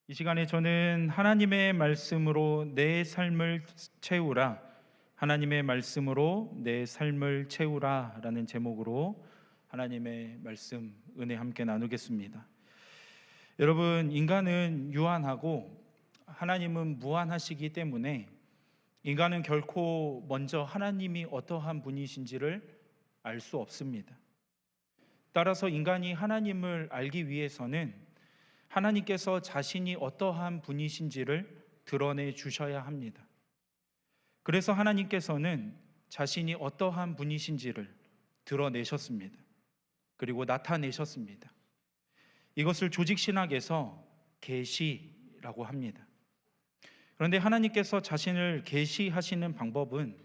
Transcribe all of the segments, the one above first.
이 시간에 저는 하나님의 말씀으로 내 삶을 채우라, 하나님의 말씀으로 내 삶을 채우라 라는 제목으로 하나님의 말씀 은혜 함께 나누겠습니다. 여러분, 인간은 유한하고 하나님은 무한하시기 때문에 인간은 결코 먼저 하나님이 어떠한 분이신지를 알 수 없습니다. 따라서 인간이 하나님을 알기 위해서는 하나님께서 자신이 어떠한 분이신지를 드러내 주셔야 합니다. 그래서 하나님께서는 자신이 어떠한 분이신지를 드러내셨습니다. 그리고 나타내셨습니다. 이것을 조직신학에서 계시라고 합니다. 그런데 하나님께서 자신을 계시하시는 방법은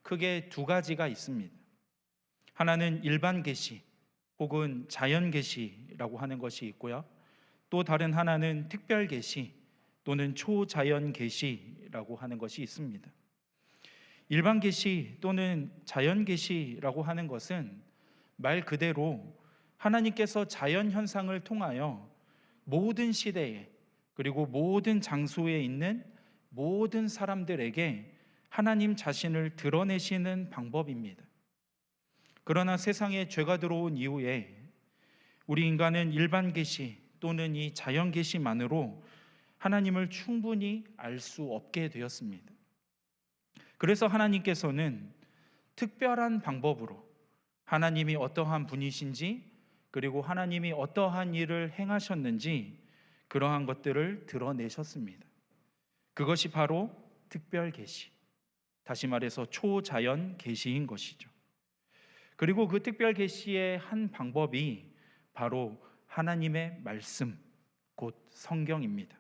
크게 두 가지가 있습니다. 하나는 일반 계시 혹은 자연 계시라고 하는 것이 있고요. 또 다른 하나는 특별 계시 또는 초자연 계시라고 하는 것이 있습니다. 일반 계시 또는 자연 계시라고 하는 것은 말 그대로 하나님께서 자연 현상을 통하여 모든 시대에 그리고 모든 장소에 있는 모든 사람들에게 하나님 자신을 드러내시는 방법입니다. 그러나 세상에 죄가 들어온 이후에 우리 인간은 일반 계시 또는 이 자연 계시만으로 하나님을 충분히 알 수 없게 되었습니다. 그래서 하나님께서는 특별한 방법으로 하나님이 어떠한 분이신지 그리고 하나님이 어떠한 일을 행하셨는지 그러한 것들을 드러내셨습니다. 그것이 바로 특별 계시, 다시 말해서 초자연 계시인 것이죠. 그리고 그 특별 계시의 한 방법이 바로 하나님의 말씀, 곧 성경입니다.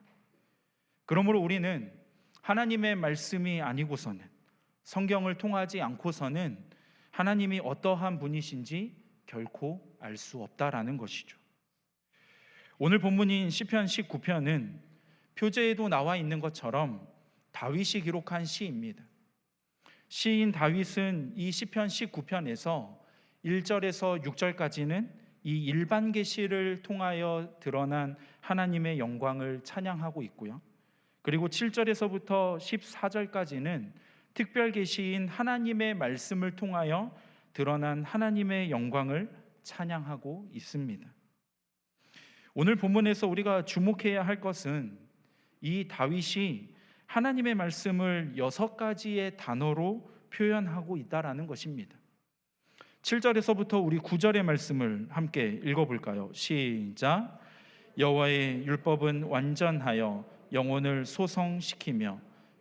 그러므로 우리는 하나님의 말씀이 아니고서는, 성경을 통하지 않고서는 하나님이 어떠한 분이신지 결코 알 수 없다라는 것이죠. 오늘 본문인 시편 19편은 표제에도 나와 있는 것처럼 다윗이 기록한 시입니다. 시인 다윗은 이 시편 19편에서 1절에서 6절까지는 이 일반 계시를 통하여 드러난 하나님의 영광을 찬양하고 있고요. 그리고 7절에서부터 14절까지는 특별 계시인 하나님의 말씀을 통하여 드러난 하나님의 영광을 찬양하고 있습니다. 오늘 본문에서 우리가 주목해야 할 것은 이 다윗이 하나님의 말씀을 6가지의 단어로 표현하고 있다라는 것입니다. 7절에서부터 우리 9절의 말씀을 함께 읽어볼까요? 시작. 여호와의 율법은 완전하여 영혼을 소성시키며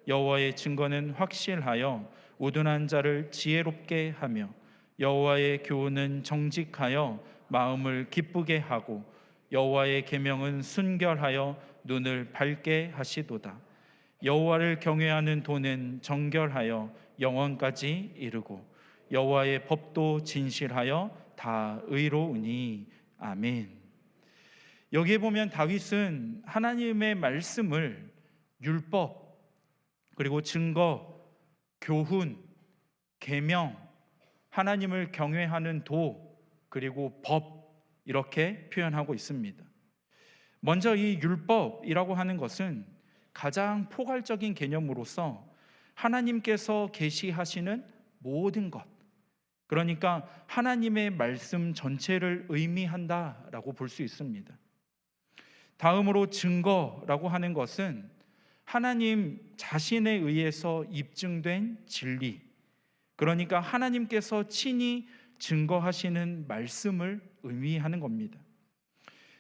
여호와의 증거는 확실하여 우둔한 자를 지혜롭게 하며 여호와의 교훈은 정직하여 마음을 기쁘게 하고 여호와의 계명은 순결하여 눈을 밝게 하시도다. 여호와를 경외하는 도는 정결하여 영원까지 이르고 여호와의 법도 진실하여 다 의로우니. 아멘. 여기에 보면 다윗은 하나님의 말씀을 율법, 그리고 증거, 교훈, 계명, 하나님을 경외하는 도, 그리고 법, 이렇게 표현하고 있습니다. 먼저 이 율법이라고 하는 것은 가장 포괄적인 개념으로서 하나님께서 계시하시는 모든 것, 그러니까 하나님의 말씀 전체를 의미한다라고 볼 수 있습니다. 다음으로 증거라고 하는 것은 하나님 자신에 의해서 입증된 진리, 그러니까 하나님께서 친히 증거하시는 말씀을 의미하는 겁니다.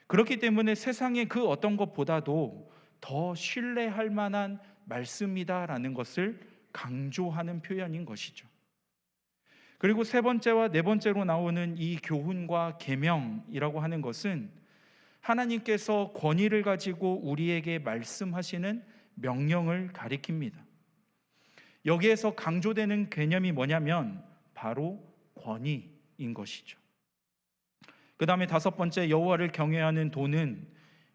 그렇기 때문에 세상의 그 어떤 것보다도 더 신뢰할 만한 말씀이다라는 것을 강조하는 표현인 것이죠. 그리고 세 번째와 네 번째로 나오는 이 교훈과 계명이라고 하는 것은 하나님께서 권위를 가지고 우리에게 말씀하시는 명령을 가리킵니다. 여기에서 강조되는 개념이 뭐냐면 바로 권위인 것이죠. 그 다음에 다섯 번째, 여호와를 경외하는 도는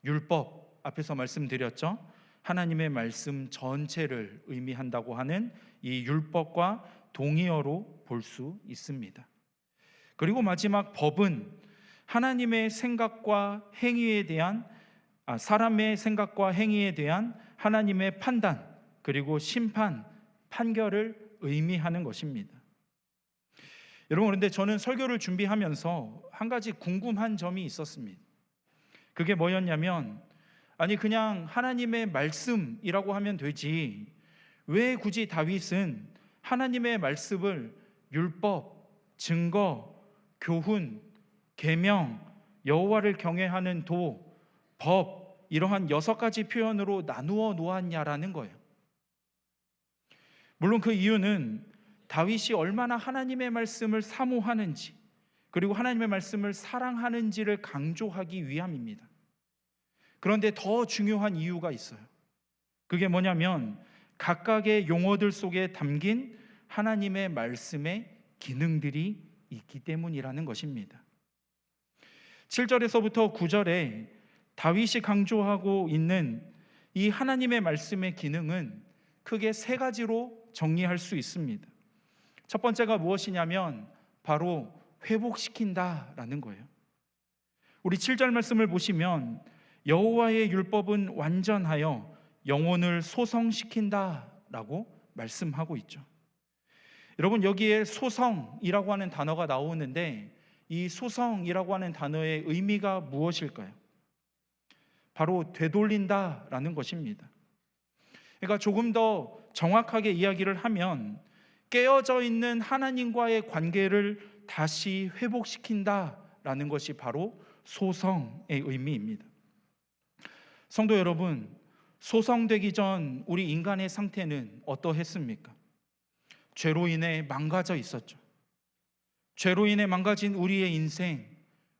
율법, 앞에서 말씀드렸죠. 하나님의 말씀 전체를 의미한다고 하는 이 율법과 동의어로 볼 수 있습니다. 그리고 마지막 법은 하나님의 생각과 행위에 대한 사람의 생각과 행위에 대한 하나님의 판단, 그리고 심판, 판결을 의미하는 것입니다. 여러분, 그런데 저는 설교를 준비하면서 한 가지 궁금한 점이 있었습니다. 그게 뭐였냐면, 아니 그냥 하나님의 말씀이라고 하면 되지, 왜 굳이 다윗은 하나님의 말씀을 율법, 증거, 교훈, 계명, 여호와를 경외하는 도, 법, 이러한 6가지 표현으로 나누어 놓았냐라는 거예요. 물론 그 이유는 다윗이 얼마나 하나님의 말씀을 사모하는지, 그리고 하나님의 말씀을 사랑하는지를 강조하기 위함입니다. 그런데 더 중요한 이유가 있어요. 그게 뭐냐면 각각의 용어들 속에 담긴 하나님의 말씀의 기능들이 있기 때문이라는 것입니다. 7절에서부터 9절에 다윗이 강조하고 있는 이 하나님의 말씀의 기능은 크게 3가지로 정리할 수 있습니다. 첫 번째가 무엇이냐면 바로 회복시킨다라는 거예요. 우리 7절 말씀을 보시면 여호와의 율법은 완전하여 영혼을 소성시킨다라고 말씀하고 있죠. 여러분, 여기에 소성이라고 하는 단어가 나오는데 이 소성이라고 하는 단어의 의미가 무엇일까요? 바로 되돌린다라는 것입니다. 그러니까 조금 더 정확하게 이야기를 하면 깨어져 있는 하나님과의 관계를 다시 회복시킨다라는 것이 바로 소성의 의미입니다. 성도 여러분, 소성되기 전 우리 인간의 상태는 어떠했습니까? 죄로 인해 망가져 있었죠. 죄로 인해 망가진 우리의 인생,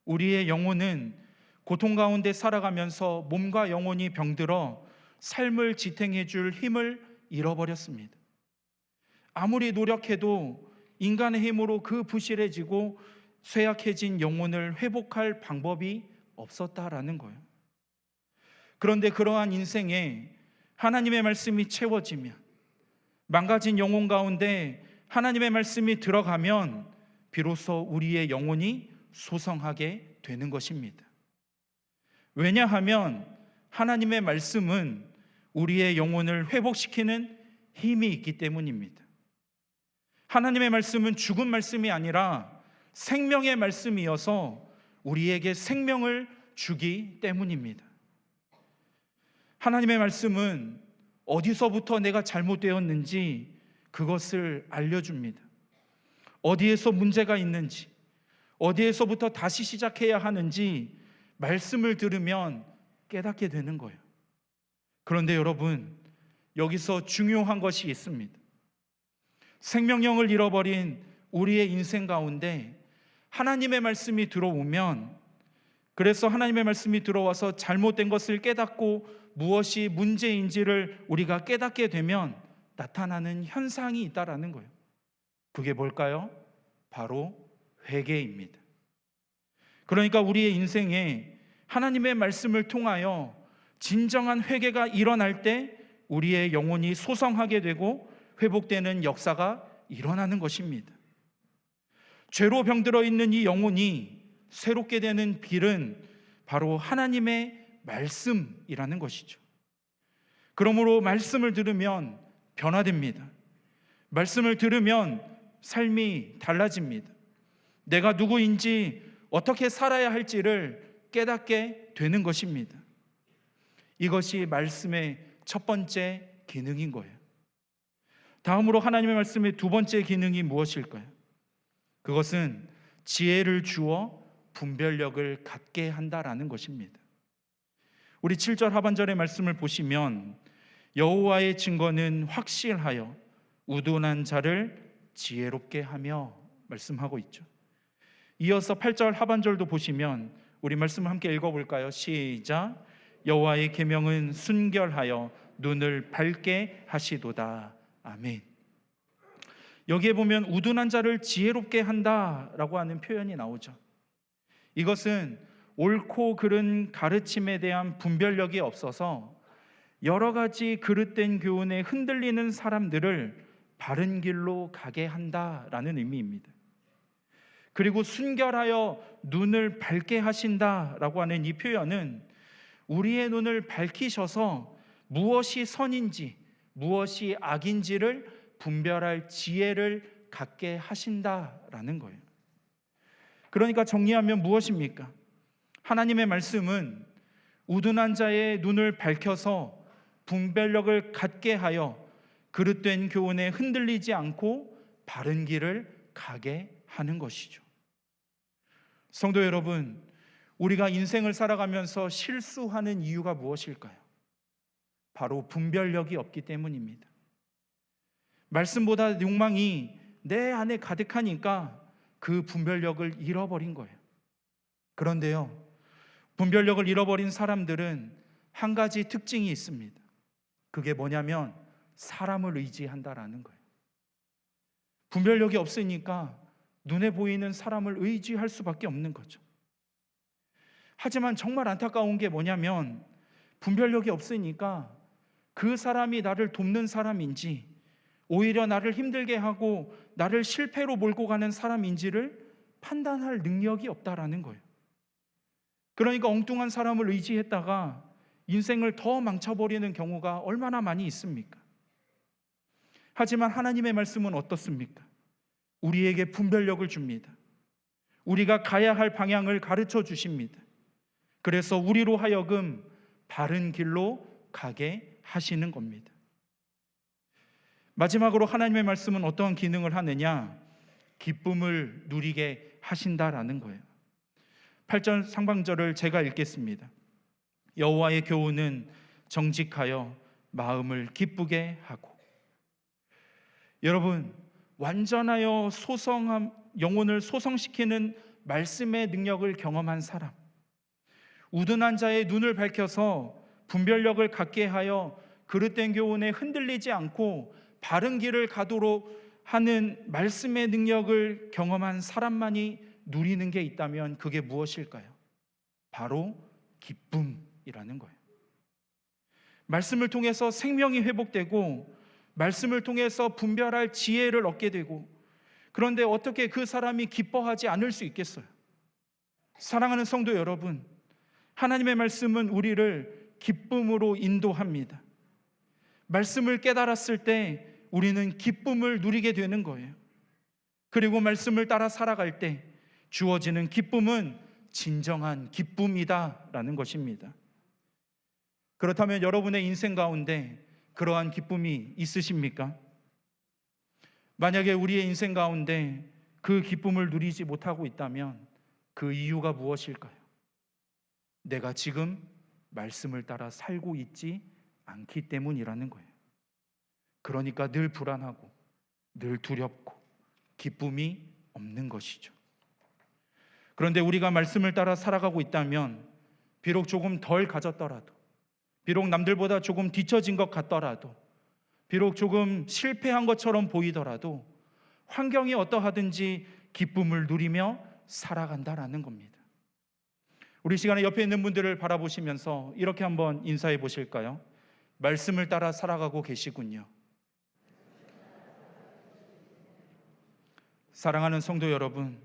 우리의 영혼은 고통 가운데 살아가면서 몸과 영혼이 병들어 삶을 지탱해 줄 힘을 잃어버렸습니다. 아무리 노력해도 인간의 힘으로 그 부실해지고 쇠약해진 영혼을 회복할 방법이 없었다라는 거예요. 그런데 그러한 인생에 하나님의 말씀이 채워지면, 망가진 영혼 가운데 하나님의 말씀이 들어가면 비로소 우리의 영혼이 소성하게 되는 것입니다. 왜냐하면 하나님의 말씀은 우리의 영혼을 회복시키는 힘이 있기 때문입니다. 하나님의 말씀은 죽은 말씀이 아니라 생명의 말씀이어서 우리에게 생명을 주기 때문입니다. 하나님의 말씀은 어디서부터 내가 잘못되었는지 그것을 알려줍니다. 어디에서 문제가 있는지, 어디에서부터 다시 시작해야 하는지 말씀을 들으면 깨닫게 되는 거예요. 그런데 여러분, 여기서 중요한 것이 있습니다. 생명력을 잃어버린 우리의 인생 가운데 하나님의 말씀이 들어오면, 그래서 하나님의 말씀이 들어와서 잘못된 것을 깨닫고 무엇이 문제인지를 우리가 깨닫게 되면 나타나는 현상이 있다라는 거예요. 그게 뭘까요? 바로 회개입니다. 그러니까 우리의 인생에 하나님의 말씀을 통하여 진정한 회개가 일어날 때 우리의 영혼이 소성하게 되고 회복되는 역사가 일어나는 것입니다. 죄로 병들어 있는 이 영혼이 새롭게 되는 길은 바로 하나님의 말씀이라는 것이죠. 그러므로 말씀을 들으면 변화됩니다. 말씀을 들으면 삶이 달라집니다. 내가 누구인지 어떻게 살아야 할지를 깨닫게 되는 것입니다. 이것이 말씀의 첫 번째 기능인 거예요. 다음으로 하나님의 말씀의 두 번째 기능이 무엇일까요? 그것은 지혜를 주어 분별력을 갖게 한다라는 것입니다. 우리 7절 하반절의 말씀을 보시면 여호와의 증거는 확실하여 우둔한 자를 지혜롭게 하며 말씀하고 있죠. 이어서 8절 하반절도 보시면 우리 말씀을 함께 읽어볼까요? 시작. 여호와의 계명은 순결하여 눈을 밝게 하시도다. 아멘. 여기에 보면 우둔한 자를 지혜롭게 한다라고 하는 표현이 나오죠. 이것은 옳고 그른 가르침에 대한 분별력이 없어서 여러 가지 그릇된 교훈에 흔들리는 사람들을 바른 길로 가게 한다라는 의미입니다. 그리고 순결하여 눈을 밝게 하신다라고 하는 이 표현은 우리의 눈을 밝히셔서 무엇이 선인지 무엇이 악인지를 분별할 지혜를 갖게 하신다라는 거예요. 그러니까 정리하면 무엇입니까? 하나님의 말씀은 우둔한 자의 눈을 밝혀서 분별력을 갖게 하여 그릇된 교훈에 흔들리지 않고 바른 길을 가게 하는 것이죠. 성도 여러분, 우리가 인생을 살아가면서 실수하는 이유가 무엇일까요? 바로 분별력이 없기 때문입니다. 말씀보다 욕망이 내 안에 가득하니까 그 분별력을 잃어버린 거예요. 그런데요, 분별력을 잃어버린 사람들은 한 가지 특징이 있습니다. 그게 뭐냐면 사람을 의지한다라는 거예요. 분별력이 없으니까 눈에 보이는 사람을 의지할 수밖에 없는 거죠. 하지만 정말 안타까운 게 뭐냐면 분별력이 없으니까 그 사람이 나를 돕는 사람인지 오히려 나를 힘들게 하고 나를 실패로 몰고 가는 사람인지를 판단할 능력이 없다라는 거예요. 그러니까 엉뚱한 사람을 의지했다가 인생을 더 망쳐버리는 경우가 얼마나 많이 있습니까? 하지만 하나님의 말씀은 어떻습니까? 우리에게 분별력을 줍니다. 우리가 가야 할 방향을 가르쳐 주십니다. 그래서 우리로 하여금 바른 길로 가게 하시는 겁니다. 마지막으로 하나님의 말씀은 어떠한 기능을 하느냐? 기쁨을 누리게 하신다라는 거예요. 8절 상반절을 제가 읽겠습니다. 여호와의 교훈은 정직하여 마음을 기쁘게 하고. 여러분, 완전하여 영혼을 소성시키는 말씀의 능력을 경험한 사람, 우둔한 자의 눈을 밝혀서 분별력을 갖게 하여 그릇된 교훈에 흔들리지 않고 바른 길을 가도록 하는 말씀의 능력을 경험한 사람만이 누리는 게 있다면 그게 무엇일까요? 바로 기쁨이라는 거예요. 말씀을 통해서 생명이 회복되고 말씀을 통해서 분별할 지혜를 얻게 되고, 그런데 어떻게 그 사람이 기뻐하지 않을 수 있겠어요? 사랑하는 성도 여러분, 하나님의 말씀은 우리를 기쁨으로 인도합니다. 말씀을 깨달았을 때 우리는 기쁨을 누리게 되는 거예요. 그리고 말씀을 따라 살아갈 때 주어지는 기쁨은 진정한 기쁨이다라는 것입니다. 그렇다면 여러분의 인생 가운데 그러한 기쁨이 있으십니까? 만약에 우리의 인생 가운데 그 기쁨을 누리지 못하고 있다면 그 이유가 무엇일까요? 내가 지금 말씀을 따라 살고 있지 않기 때문이라는 거예요. 그러니까 늘 불안하고 늘 두렵고 기쁨이 없는 것이죠. 그런데 우리가 말씀을 따라 살아가고 있다면 비록 조금 덜 가졌더라도, 비록 남들보다 조금 뒤처진 것 같더라도, 비록 조금 실패한 것처럼 보이더라도 환경이 어떠하든지 기쁨을 누리며 살아간다라는 겁니다. 우리 시간에 옆에 있는 분들을 바라보시면서 이렇게 한번 인사해 보실까요? 말씀을 따라 살아가고 계시군요. 사랑하는 성도 여러분,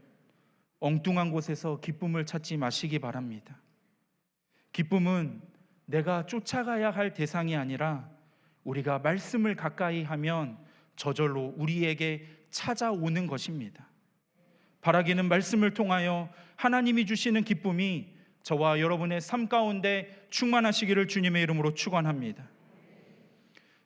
엉뚱한 곳에서 기쁨을 찾지 마시기 바랍니다. 기쁨은 내가 쫓아가야 할 대상이 아니라 우리가 말씀을 가까이 하면 저절로 우리에게 찾아오는 것입니다. 바라기는 말씀을 통하여 하나님이 주시는 기쁨이 저와 여러분의 삶 가운데 충만하시기를 주님의 이름으로 축원합니다.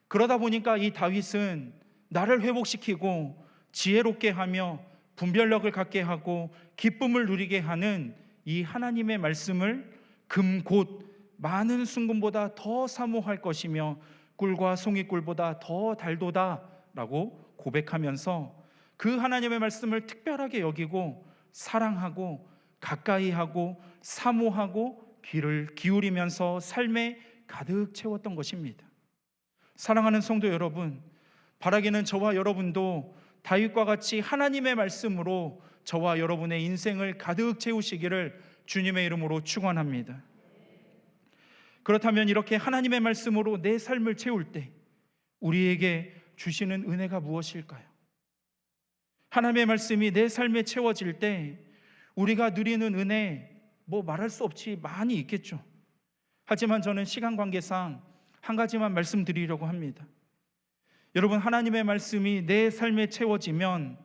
그러다 보니까 이 다윗은 나를 회복시키고 지혜롭게 하며 분별력을 갖게 하고 기쁨을 누리게 하는 이 하나님의 말씀을 금곧 많은 순금보다 더 사모할 것이며 꿀과 송이꿀보다 더 달도다라고 고백하면서 그 하나님의 말씀을 특별하게 여기고 사랑하고 가까이 하고 사모하고 귀를 기울이면서 삶에 가득 채웠던 것입니다. 사랑하는 성도 여러분, 바라기는 저와 여러분도 다윗과 같이 하나님의 말씀으로 저와 여러분의 인생을 가득 채우시기를 주님의 이름으로 축원합니다. 그렇다면 이렇게 하나님의 말씀으로 내 삶을 채울 때 우리에게 주시는 은혜가 무엇일까요? 하나님의 말씀이 내 삶에 채워질 때 우리가 누리는 은혜, 말할 수 없이 많이 있겠죠. 하지만 저는 시간 관계상 한 가지만 말씀드리려고 합니다. 여러분, 하나님의 말씀이 내 삶에 채워지면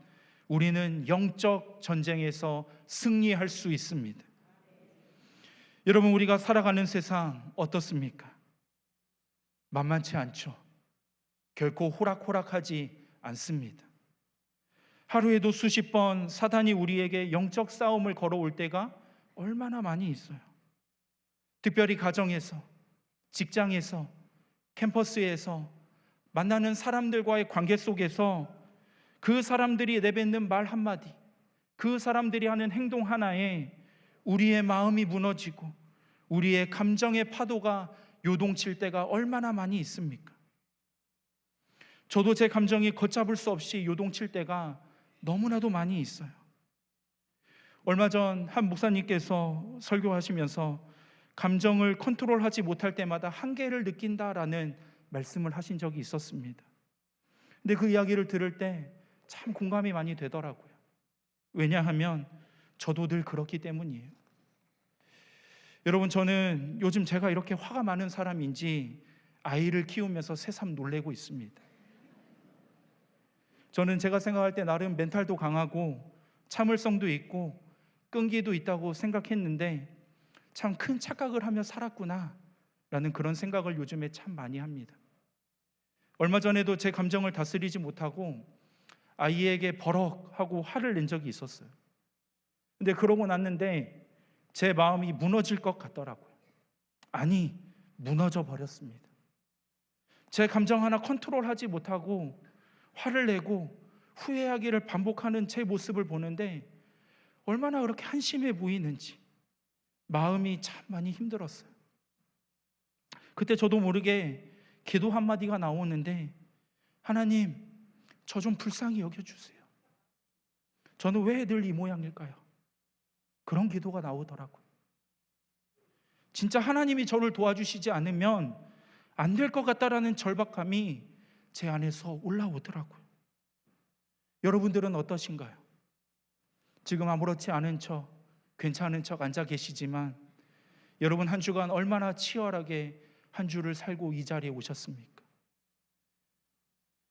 우리는 영적 전쟁에서 승리할 수 있습니다. 여러분, 우리가 살아가는 세상 어떻습니까? 만만치 않죠. 결코 호락호락하지 않습니다. 하루에도 수십 번 사단이 우리에게 영적 싸움을 걸어올 때가 얼마나 많이 있어요. 특별히 가정에서, 직장에서, 캠퍼스에서 만나는 사람들과의 관계 속에서 그 사람들이 내뱉는 말 한마디, 그 사람들이 하는 행동 하나에 우리의 마음이 무너지고 우리의 감정의 파도가 요동칠 때가 얼마나 많이 있습니까? 저도 제 감정이 걷잡을 수 없이 요동칠 때가 너무나도 많이 있어요. 얼마 전 한 목사님께서 설교하시면서 감정을 컨트롤하지 못할 때마다 한계를 느낀다라는 말씀을 하신 적이 있었습니다. 근데 그 이야기를 들을 때 참 공감이 많이 되더라고요. 왜냐하면 저도 늘 그렇기 때문이에요. 여러분, 저는 요즘 제가 이렇게 화가 많은 사람인지 아이를 키우면서 새삼 놀래고 있습니다. 저는 제가 생각할 때 나름 멘탈도 강하고 참을성도 있고 끈기도 있다고 생각했는데 참 큰 착각을 하며 살았구나 라는 그런 생각을 요즘에 참 많이 합니다. 얼마 전에도 제 감정을 다스리지 못하고 아이에게 버럭하고 화를 낸 적이 있었어요. 근데 그러고 났는데 제 마음이 무너질 것 같더라고요. 아니, 무너져 버렸습니다. 제 감정 하나 컨트롤하지 못하고 화를 내고 후회하기를 반복하는 제 모습을 보는데 얼마나 그렇게 한심해 보이는지 마음이 참 많이 힘들었어요. 그때 저도 모르게 기도 한마디가 나오는데, 하나님, 저 좀 불쌍히 여겨주세요. 저는 왜 늘 이 모양일까요? 그런 기도가 나오더라고요. 진짜 하나님이 저를 도와주시지 않으면 안 될 것 같다라는 절박함이 제 안에서 올라오더라고요. 여러분들은 어떠신가요? 지금 아무렇지 않은 척, 괜찮은 척 앉아 계시지만 여러분 한 주간 얼마나 치열하게 한 주를 살고 이 자리에 오셨습니까?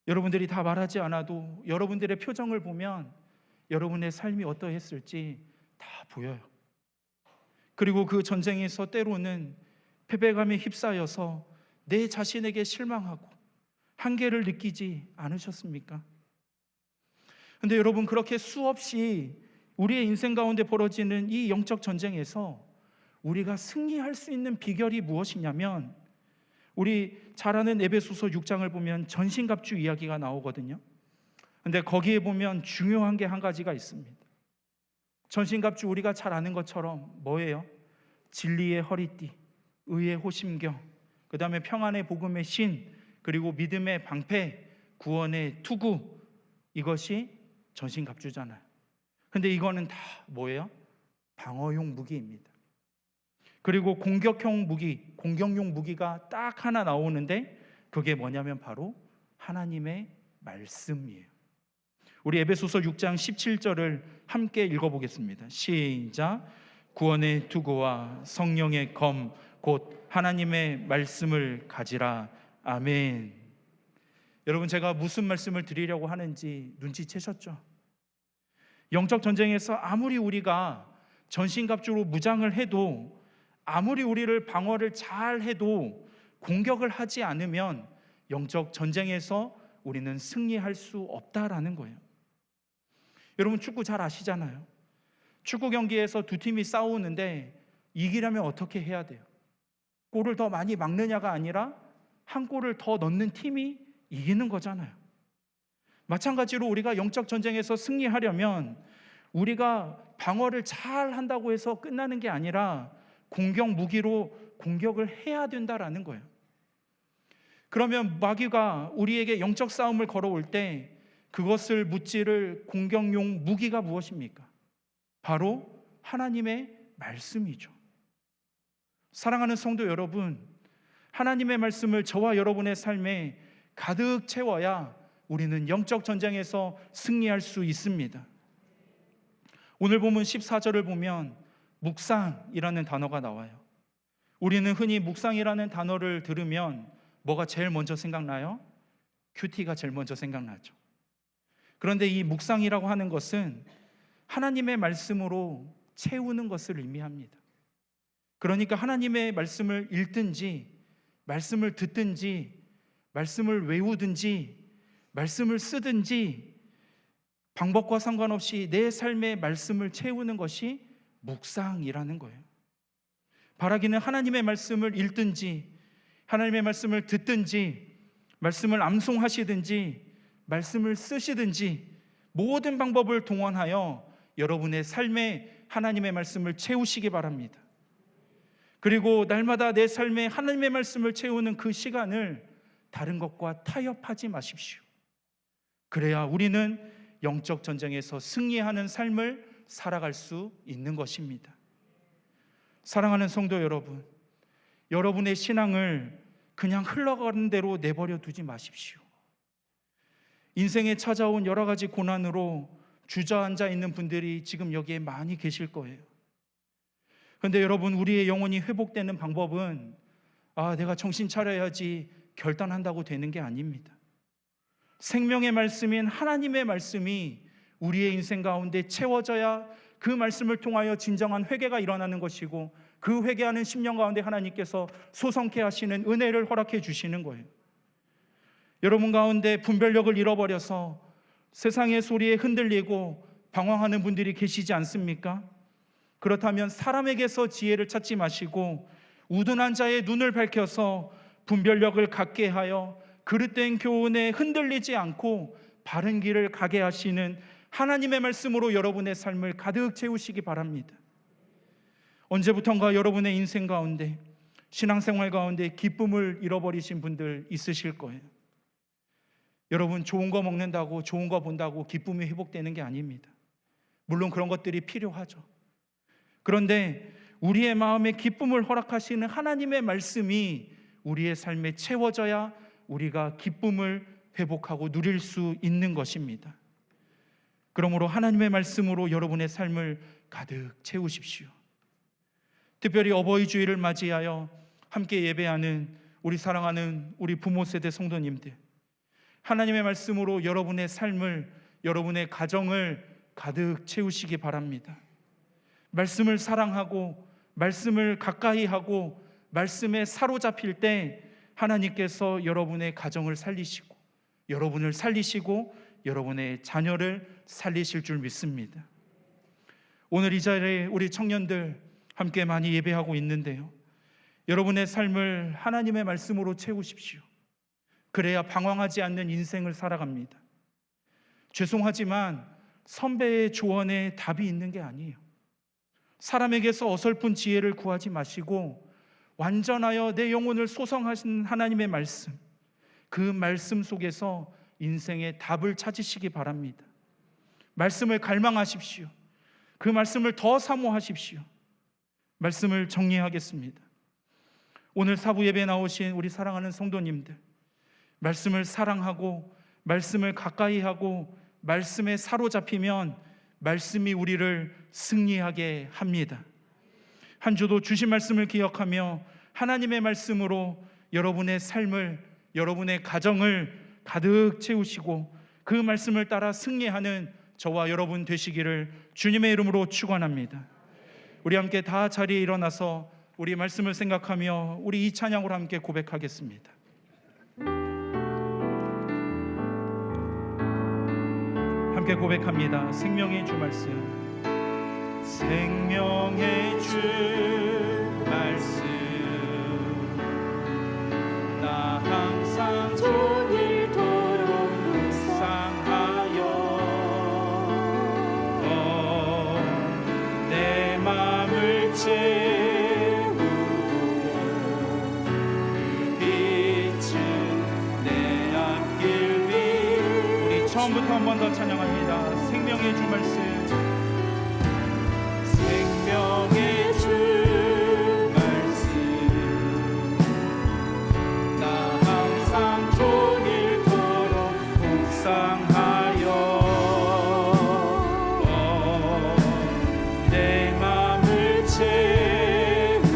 여러분들이 다 말하지 않아도 여러분들의 표정을 보면 여러분의 삶이 어떠했을지 다 보여요. 그리고 그 전쟁에서 때로는 패배감에 휩싸여서 내 자신에게 실망하고 한계를 느끼지 않으셨습니까? 근데 여러분, 그렇게 수없이 우리의 인생 가운데 벌어지는 이 영적 전쟁에서 우리가 승리할 수 있는 비결이 무엇이냐면, 우리 잘 아는 에베소서 6장을 보면 전신갑주 이야기가 나오거든요. 근데 거기에 보면 중요한 게 한 가지가 있습니다. 전신갑주, 우리가 잘 아는 것처럼 뭐예요? 진리의 허리띠, 의의 호심경, 그 다음에 평안의 복음의 신, 그리고 믿음의 방패, 구원의 투구, 이것이 전신갑주잖아요. 근데 이거는 다 뭐예요? 방어용 무기입니다. 그리고 공격용 무기가 딱 하나 나오는데 그게 뭐냐면 바로 하나님의 말씀이에요. 우리 에베소서 6장 17절을 함께 읽어보겠습니다. 시작. 구원의 투구와 성령의 검 곧 하나님의 말씀을 가지라. 아멘. 여러분, 제가 무슨 말씀을 드리려고 하는지 눈치채셨죠? 영적 전쟁에서 아무리 우리가 전신갑주로 무장을 해도, 아무리 우리를 방어를 잘 해도 공격을 하지 않으면 영적 전쟁에서 우리는 승리할 수 없다라는 거예요. 여러분, 축구 잘 아시잖아요. 축구 경기에서 두 팀이 싸우는데 이기려면 어떻게 해야 돼요? 골을 더 많이 막느냐가 아니라 한 골을 더 넣는 팀이 이기는 거잖아요. 마찬가지로 우리가 영적 전쟁에서 승리하려면 우리가 방어를 잘 한다고 해서 끝나는 게 아니라 공격 무기로 공격을 해야 된다라는 거예요. 그러면 마귀가 우리에게 영적 싸움을 걸어올 때 그것을 무찌를 공격용 무기가 무엇입니까? 바로 하나님의 말씀이죠. 사랑하는 성도 여러분, 하나님의 말씀을 저와 여러분의 삶에 가득 채워야 우리는 영적 전쟁에서 승리할 수 있습니다. 오늘 본문 14절을 보면 묵상이라는 단어가 나와요. 우리는 흔히 묵상이라는 단어를 들으면 뭐가 제일 먼저 생각나요? 큐티가 제일 먼저 생각나죠. 그런데 이 묵상이라고 하는 것은 하나님의 말씀으로 채우는 것을 의미합니다. 그러니까 하나님의 말씀을 읽든지, 말씀을 듣든지, 말씀을 외우든지, 말씀을 쓰든지 방법과 상관없이 내 삶의 말씀을 채우는 것이 묵상이라는 거예요. 바라기는 하나님의 말씀을 읽든지, 하나님의 말씀을 듣든지, 말씀을 암송하시든지, 말씀을 쓰시든지 모든 방법을 동원하여 여러분의 삶에 하나님의 말씀을 채우시기 바랍니다. 그리고 날마다 내 삶에 하나님의 말씀을 채우는 그 시간을 다른 것과 타협하지 마십시오. 그래야 우리는 영적 전쟁에서 승리하는 삶을 살아갈 수 있는 것입니다. 사랑하는 성도 여러분, 여러분의 신앙을 그냥 흘러가는 대로 내버려 두지 마십시오. 인생에 찾아온 여러 가지 고난으로 주저앉아 있는 분들이 지금 여기에 많이 계실 거예요. 그런데 여러분, 우리의 영혼이 회복되는 방법은 내가 정신 차려야지 결단한다고 되는 게 아닙니다. 생명의 말씀인 하나님의 말씀이 우리의 인생 가운데 채워져야 그 말씀을 통하여 진정한 회개가 일어나는 것이고, 그 회개하는 심령 가운데 하나님께서 소성케 하시는 은혜를 허락해 주시는 거예요. 여러분 가운데 분별력을 잃어버려서 세상의 소리에 흔들리고 방황하는 분들이 계시지 않습니까? 그렇다면 사람에게서 지혜를 찾지 마시고 우둔한 자의 눈을 밝혀서 분별력을 갖게 하여 그릇된 교훈에 흔들리지 않고 바른 길을 가게 하시는 하나님의 말씀으로 여러분의 삶을 가득 채우시기 바랍니다. 언제부턴가 여러분의 인생 가운데, 신앙생활 가운데 기쁨을 잃어버리신 분들 있으실 거예요. 여러분, 좋은 거 먹는다고, 좋은 거 본다고 기쁨이 회복되는 게 아닙니다. 물론 그런 것들이 필요하죠. 그런데 우리의 마음에 기쁨을 허락하시는 하나님의 말씀이 우리의 삶에 채워져야 우리가 기쁨을 회복하고 누릴 수 있는 것입니다. 그러므로 하나님의 말씀으로 여러분의 삶을 가득 채우십시오. 특별히 어버이 주일을 맞이하여 함께 예배하는 우리 사랑하는 우리 부모 세대 성도님들, 하나님의 말씀으로 여러분의 삶을, 여러분의 가정을 가득 채우시기 바랍니다. 말씀을 사랑하고 말씀을 가까이 하고 말씀에 사로잡힐 때 하나님께서 여러분의 가정을 살리시고 여러분을 살리시고 여러분의 자녀를 살리실 줄 믿습니다. 오늘 이 자리에 우리 청년들 함께 많이 예배하고 있는데요, 여러분의 삶을 하나님의 말씀으로 채우십시오. 그래야 방황하지 않는 인생을 살아갑니다. 죄송하지만 선배의 조언에 답이 있는 게 아니에요. 사람에게서 어설픈 지혜를 구하지 마시고 완전하여 내 영혼을 소성하신 하나님의 말씀, 그 말씀 속에서 인생의 답을 찾으시기 바랍니다. 말씀을 갈망하십시오. 그 말씀을 더 사모하십시오. 말씀을 정리하겠습니다. 오늘 사부 예배에 나오신 우리 사랑하는 성도님들, 말씀을 사랑하고 말씀을 가까이 하고 말씀에 사로잡히면 말씀이 우리를 승리하게 합니다. 한 주도 주신 말씀을 기억하며 하나님의 말씀으로 여러분의 삶을, 여러분의 가정을 가득 채우시고 그 말씀을 따라 승리하는 저와 여러분 되시기를 주님의 이름으로 축원합니다. 우리 함께 다 자리에 일어나서 우리 말씀을 생각하며 우리 이 찬양으로 함께 고백하겠습니다. 함께 고백합니다. 생명의 주 말씀, 생명의 주 말씀, 나 항상 종일토록 묵상하여 내 마음을 채우고 그 빛은 내 앞길 위. 우리 처음부터 한 번 더 찬양합니다. 생명의 주 말씀, 생명의 주 말씀, 나 항상 종일토록 묵상하여 내 맘을 채우고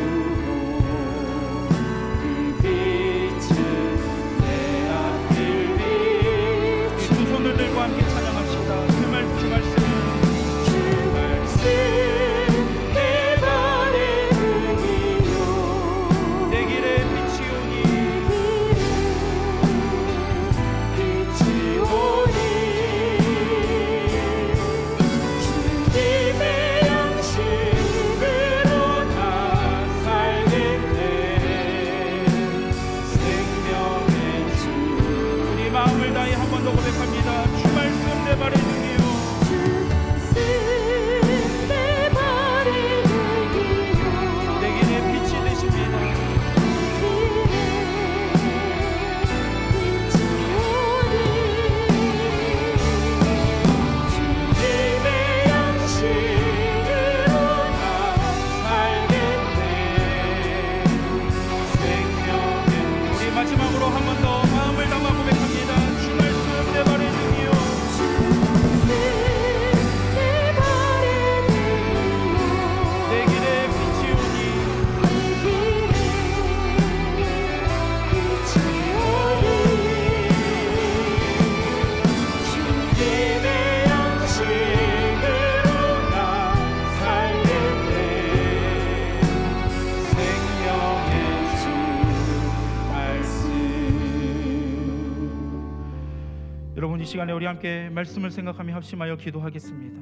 이 시간에 우리 함께 말씀을 생각하며 합심하여 기도하겠습니다.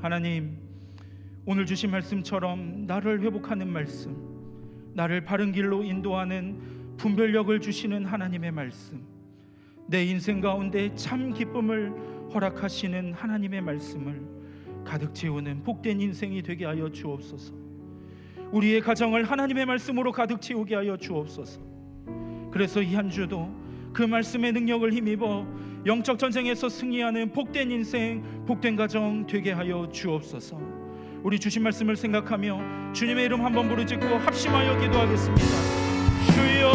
하나님, 오늘 주신 말씀처럼 나를 회복하는 말씀, 나를 바른 길로 인도하는 분별력을 주시는 하나님의 말씀, 내 인생 가운데 참 기쁨을 허락하시는 하나님의 말씀을 가득 채우는 복된 인생이 되게 하여 주옵소서. 우리의 가정을 하나님의 말씀으로 가득 채우게 하여 주옵소서. 그래서 이 한 주도 그 말씀의 능력을 힘입어 영적 전쟁에서 승리하는 복된 인생, 복된 가정 되게 하여 주옵소서. 우리 주신 말씀을 생각하며 주님의 이름 한번 부르짖고 합심하여 기도하겠습니다. 주여,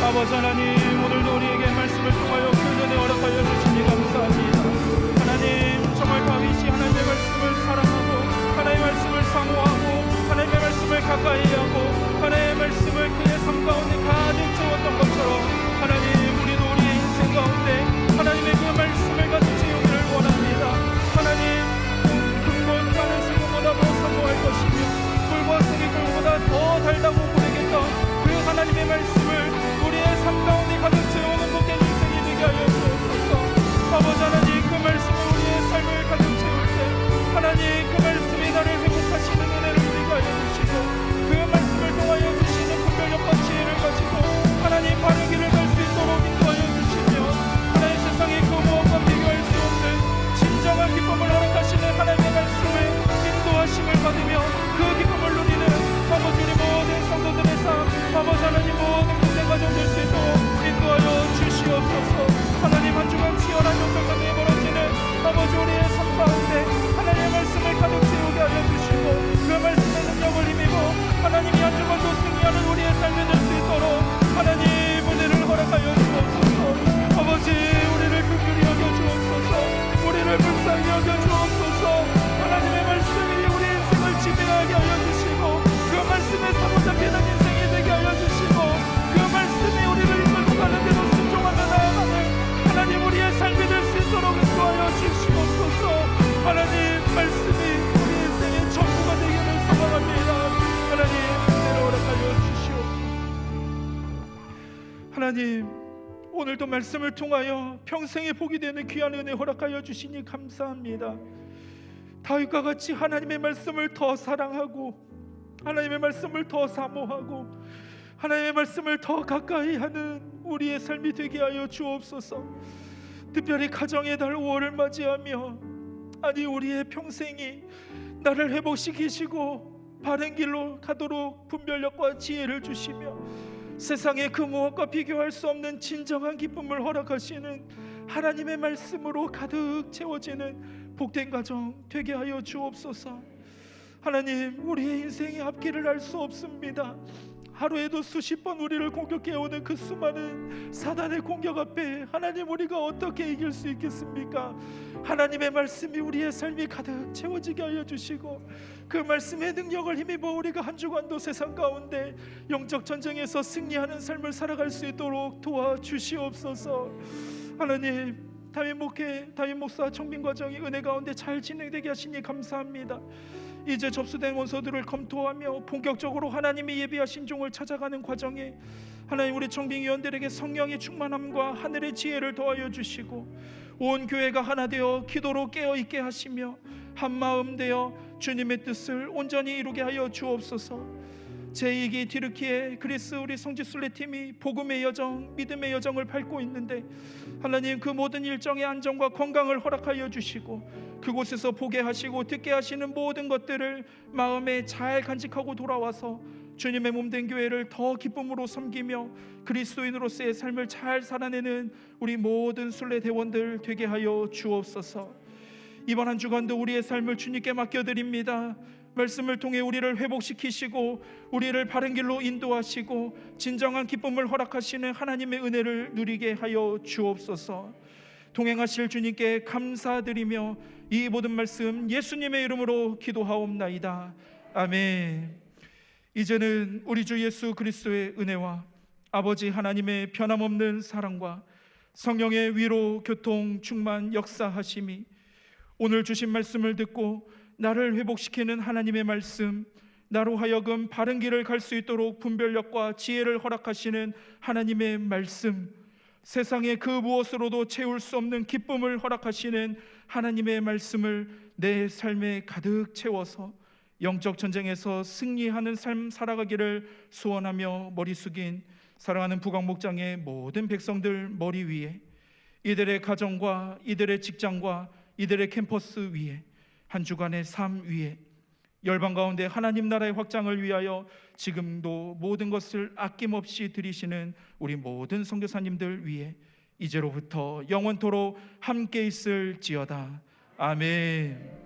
아버지 하나님, 오늘도 우리에게 말씀을 통하여 큰 은혜 허락하여 주시니 감사합니다. 하나님, 정말 다윗이 하나님의 말씀을 사랑하고 하나님의 말씀을 사모하고 하나님의 말씀을 가까이 하고 하나님의 말씀을 그의 삶 가운데 가득 채웠던 것처럼 하나님, 우리도 우리의 인생 가운데 하나님의 그 말씀을 가득 채우기를 원합니다. 하나님, 금과 땅을 수고보다 더 사모할 것이며 꿀과 색이 꿀보다 더 달다고 고백했던 그 하나님의 말씀을 우리의 삶 가운데 가득 채우는 복된 인생이 되게 하여 주옵소서. 아버지 하나님, 그 말씀을 우리의 삶을 가득 채울 때 하나님, 그 말씀이 나를 회복하시는 은혜를 우리가 하여 주시고 그 말씀을 통하여 주시는 분별력과 지혜를 가지고 하나님 바른 길을 갈 수 있도록 인도하여 주시며 하나님, 세상의 그 무엇과 비교할 수 없는 진정한 기쁨을 허락하시는 하나님의 말씀을 인도하심을 받으며 그 기쁨을 누리는 아버지 우리 모든 성도들의 삶, 아버지 하나님 모든 복된 가정 될 수 있도록 인도하여 주시옵소서. 하나님, 한 주간 치열한 영적 전쟁에 벌어지는 아버지 우리의 삶 가운데 하나님의 말씀을 가득 채우게 하여 주시고 그 말씀의 능력을 힘입어 하나님이 한 주간도 승리하는 우리의 삶이 될 수 있도록 하나님 은혜를 허락하여 주옵소서. 아버지, 우리를 긍휼히 여겨 주옵소서. 우리를 불쌍히 여겨 주옵소서. 하나님의 말씀이 우리 인생을 지배하게 하여 주시고 그 말씀에 사로잡히는 인생이 되게 하여 주시고 그 말씀이 우리를 이끌고 가는 대로 순종하며 나아가는 하나님 우리의 삶이 될 수 있도록 인도하여 주시옵소서. 하나님, 말씀이 우리 인생의 전부가 되기를 소망합니다. 하나님, 은혜를 허락하여 주시옵소서. 하나님, 오늘도 말씀을 통하여 평생의 복이 되는 귀한 은혜 허락하여 주시니 감사합니다. 다윗과 같이 하나님의 말씀을 더 사랑하고 하나님의 말씀을 더 사모하고 하나님의 말씀을 더 가까이 하는 우리의 삶이 되게 하여 주옵소서. 특별히 가정의 달 5월을 맞이하며 우리의 평생이 나를 회복시키시고 바른 길로 가도록 분별력과 지혜를 주시며 세상의 그 무엇과 비교할 수 없는 진정한 기쁨을 허락하시는 하나님의 말씀으로 가득 채워지는 복된 가정 되게 하여 주옵소서. 하나님, 우리의 인생의 앞길을 알 수 없습니다. 하루에도 수십 번 우리를 공격해오는 그 수많은 사단의 공격 앞에 하나님, 우리가 어떻게 이길 수 있겠습니까? 하나님의 말씀이 우리의 삶이 가득 채워지게 하여 주시고 그 말씀의 능력을 힘입어 우리가 한 주간도 세상 가운데 영적 전쟁에서 승리하는 삶을 살아갈 수 있도록 도와주시옵소서. 하나님, 담임 목사 청빙 과정이 은혜 가운데 잘 진행되게 하시니 감사합니다. 이제 접수된 원서들을 검토하며 본격적으로 하나님이 예비하신 종을 찾아가는 과정에 하나님, 우리 청빙위원들에게 성령의 충만함과 하늘의 지혜를 더하여 주시고 온 교회가 하나 되어 기도로 깨어있게 하시며 한마음 되어 주님의 뜻을 온전히 이루게 하여 주옵소서. 제2기 디르키의 그리스 우리 성지순례 팀이 복음의 여정, 믿음의 여정을 밟고 있는데 하나님, 그 모든 일정의 안정과 건강을 허락하여 주시고 그곳에서 보게 하시고 듣게 하시는 모든 것들을 마음에 잘 간직하고 돌아와서 주님의 몸된 교회를 더 기쁨으로 섬기며 그리스도인으로서의 삶을 잘 살아내는 우리 모든 순례 대원들 되게 하여 주옵소서. 이번 한 주간도 우리의 삶을 주님께 맡겨드립니다. 말씀을 통해 우리를 회복시키시고 우리를 바른 길로 인도하시고 진정한 기쁨을 허락하시는 하나님의 은혜를 누리게 하여 주옵소서. 동행하실 주님께 감사드리며 이 모든 말씀 예수님의 이름으로 기도하옵나이다. 아멘. 이제는 우리 주 예수 그리스도의 은혜와 아버지 하나님의 변함없는 사랑과 성령의 위로 교통 충만 역사하심이 오늘 주신 말씀을 듣고 나를 회복시키는 하나님의 말씀, 나로 하여금 바른 길을 갈 수 있도록 분별력과 지혜를 허락하시는 하나님의 말씀, 세상의 그 무엇으로도 채울 수 없는 기쁨을 허락하시는 하나님의 말씀을 내 삶에 가득 채워서 영적 전쟁에서 승리하는 삶 살아가기를 소원하며 머리 숙인 사랑하는 부광목장의 모든 백성들 머리 위에, 이들의 가정과 이들의 직장과 이들의 캠퍼스 위에, 한 주간의 삶 위에, 열방 가운데 하나님 나라의 확장을 위하여 지금도 모든 것을 아낌없이 드리시는 우리 모든 선교사님들 위에 이제로부터 영원토록 함께 있을지어다. 아멘.